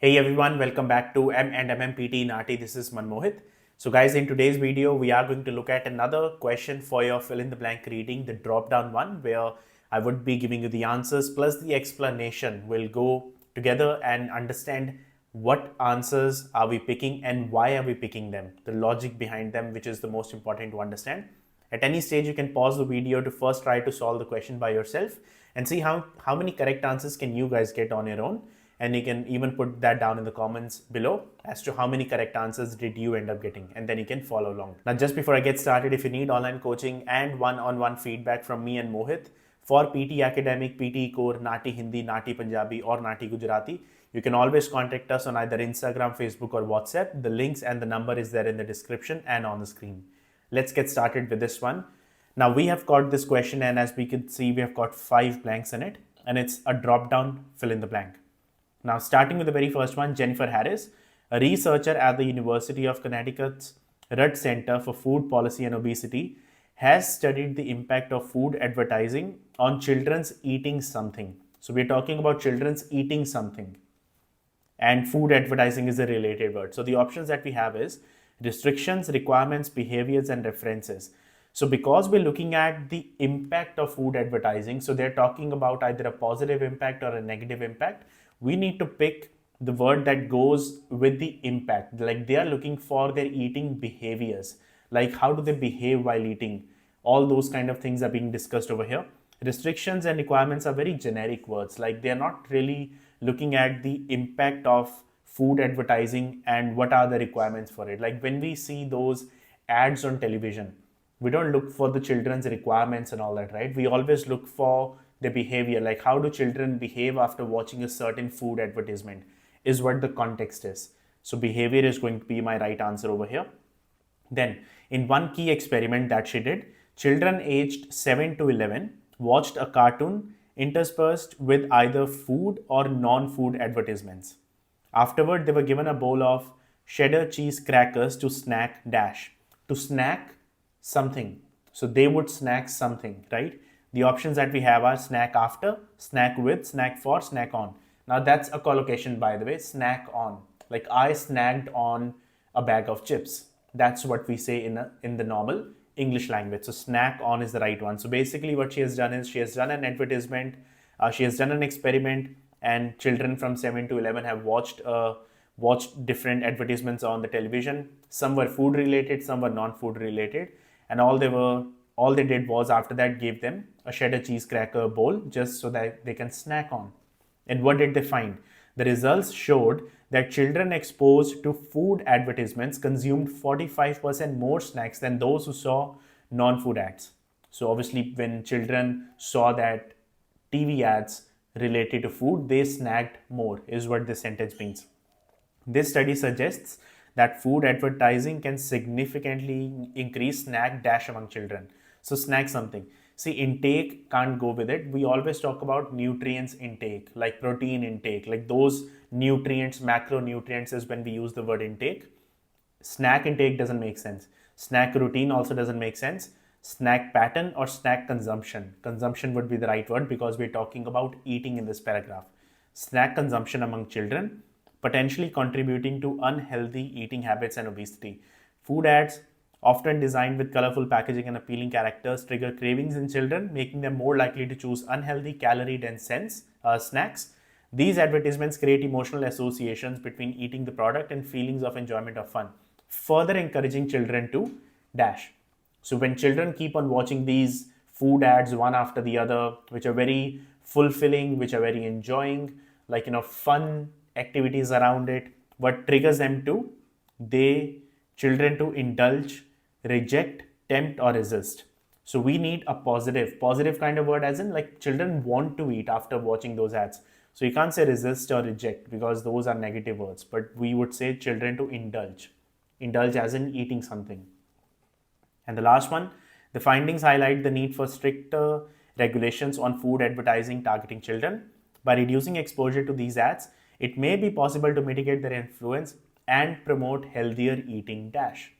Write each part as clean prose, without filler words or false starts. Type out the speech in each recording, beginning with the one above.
Hey everyone, welcome back to M&M PTE NAATI. This is Manmohit. So guys, in today's video, we are going to look at another question for your fill in the blank reading, the drop down one, where I would be giving you the answers plus the explanation. We'll go together and understand what answers are we picking and why are we picking them, the logic behind them, which is the most important to understand. At any stage, you can pause the video to first try to solve the question by yourself and see how many correct answers can you guys get on your own. And you can even put that down in the comments below as to how many correct answers did you end up getting, and then you can follow along. Now, just before I get started, if you need online coaching and one-on-one feedback from me and Mohit for PT Academic, PT Core, Nati Hindi, Nati Punjabi or Nati Gujarati, you can always contact us on either Instagram, Facebook or WhatsApp. The links and the number is there in the description and on the screen. Let's get started with this one. Now we have got this question, and as we can see, we have got 5 blanks in it, and it's a drop down fill in the blank. Now, starting with the very first one, Jennifer Harris, a researcher at the University of Connecticut's Rudd Center for Food Policy and Obesity, has studied the impact of food advertising on children's eating something. So, we're talking about children's eating something, and food advertising is a related word. So, the options that we have is restrictions, requirements, behaviors, and references. So because we're looking at the impact of food advertising, so they're talking about either a positive impact or a negative impact, we need to pick the word that goes with the impact. Like they are looking for their eating behaviors, like how do they behave while eating. All those kind of things are being discussed over here. Restrictions and requirements are very generic words, like they're not really looking at the impact of food advertising and what are the requirements for it. Like when we see those ads on television, we don't look for the children's requirements and all that, right? We always look for the behavior, like how do children behave after watching a certain food advertisement is what the context is. So behavior is going to be my right answer over here. Then in one key experiment that she did, children aged 7 to 11 watched a cartoon interspersed with either food or non-food advertisements. Afterward, they were given a bowl of cheddar cheese crackers to snack dash. To snack something. So they would snack something, right? The options that we have are snack after, snack with, snack for, snack on. Now that's a collocation, by the way, snack on. Like I snagged on a bag of chips. That's what we say in the normal English language. So snack on is the right one. So basically what she has done is she has done an advertisement, she has done an experiment, and children from 7 to 11 have watched different advertisements on the television. Some were food related, some were non-food related, and all they did was after that gave them a cheddar cheese cracker bowl just so that they can snack on. And what did they find? The results showed that children exposed to food advertisements consumed 45% more snacks than those who saw non-food ads. So obviously when children saw that TV ads related to food, they snacked more, is what this sentence means. This study suggests that food advertising can significantly increase snack dash among children. So snack something. See, intake can't go with it. We always talk about nutrients intake, like protein intake, like those nutrients, macronutrients is when we use the word intake. Snack intake doesn't make sense. Snack routine also doesn't make sense. Snack pattern or snack consumption. Consumption would be the right word because we're talking about eating in this paragraph. Snack consumption among children, potentially contributing to unhealthy eating habits and obesity. Food ads, often designed with colorful packaging and appealing characters, trigger cravings in children, making them more likely to choose unhealthy, calorie-dense snacks. These advertisements create emotional associations between eating the product and feelings of enjoyment or fun, further encouraging children to dash. So when children keep on watching these food ads one after the other, which are very fulfilling, which are very enjoying, like fun activities around it, what triggers them to children to indulge, reject, tempt or resist. So we need a positive kind of word, as in like children want to eat after watching those ads. So you can't say resist or reject because those are negative words, but we would say children to indulge as in eating something. And the last one, the findings highlight the need for stricter regulations on food advertising targeting children. By reducing exposure to these ads, it may be possible to mitigate their influence and promote healthier eating dash.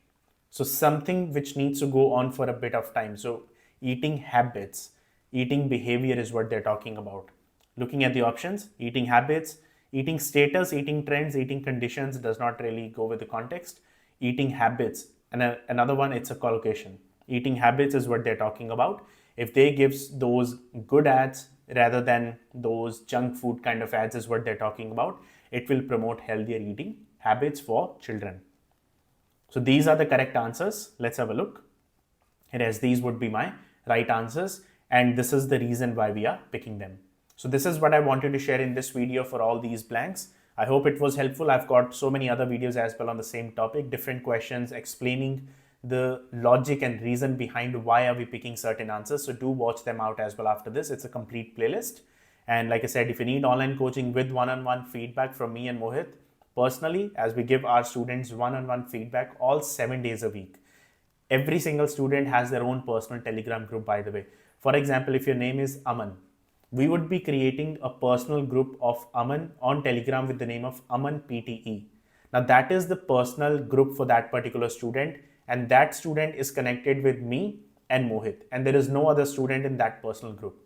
So something which needs to go on for a bit of time. So eating habits, eating behavior is what they're talking about. Looking at the options, eating habits, Eating status, eating trends, eating conditions does not really go with the context. Eating habits, and another one, it's a collocation. Eating habits is what they're talking about. If they gives those good ads rather than those junk food kind of ads is what they're talking about, it will promote healthier eating habits for children. So these are the correct answers. Let's have a look. Yes, these would be my right answers, and this is the reason why we are picking them. So this is what I wanted to share in this video for all these blanks. I hope it was helpful. I've got so many other videos as well on the same topic, different questions explaining the logic and reason behind why are we picking certain answers. So do watch them out as well after this. It's a complete playlist. And like I said, if you need online coaching with one-on-one feedback from me and Mohit, personally, as we give our students one-on-one feedback all 7 days a week. Every single student has their own personal Telegram group, by the way. For example, if your name is Aman, we would be creating a personal group of Aman on Telegram with the name of Aman PTE. Now that is the personal group for that particular student, and that student is connected with me and Mohit, and there is no other student in that personal group.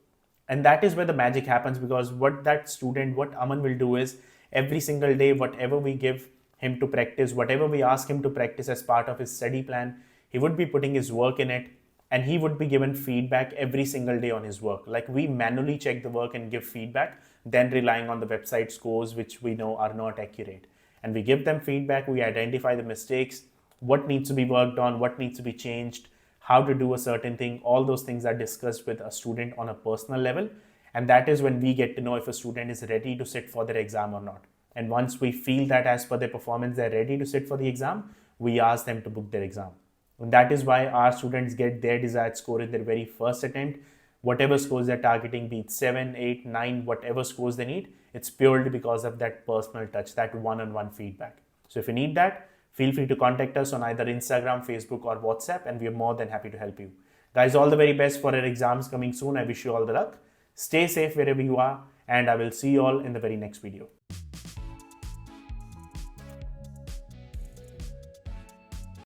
And that is where the magic happens, because what that student, what Aman will do is every single day, whatever we give him to practice, whatever we ask him to practice as part of his study plan, he would be putting his work in it, and he would be given feedback every single day on his work. Like we manually check the work and give feedback, then relying on the website scores, which we know are not accurate. And we give them feedback, we identify the mistakes, what needs to be worked on, what needs to be changed, how to do a certain thing. All those things are discussed with a student on a personal level. And that is when we get to know if a student is ready to sit for their exam or not. And once we feel that as per their performance, they're ready to sit for the exam, we ask them to book their exam. And that is why our students get their desired score in their very first attempt. Whatever scores they're targeting, be it 7, 8, 9, whatever scores they need, it's purely because of that personal touch, that one-on-one feedback. So if you need that, feel free to contact us on either Instagram, Facebook, or WhatsApp, and we are more than happy to help you. Guys, all the very best for your exams coming soon. I wish you all the luck. Stay safe wherever you are, and I will see you all in the very next video.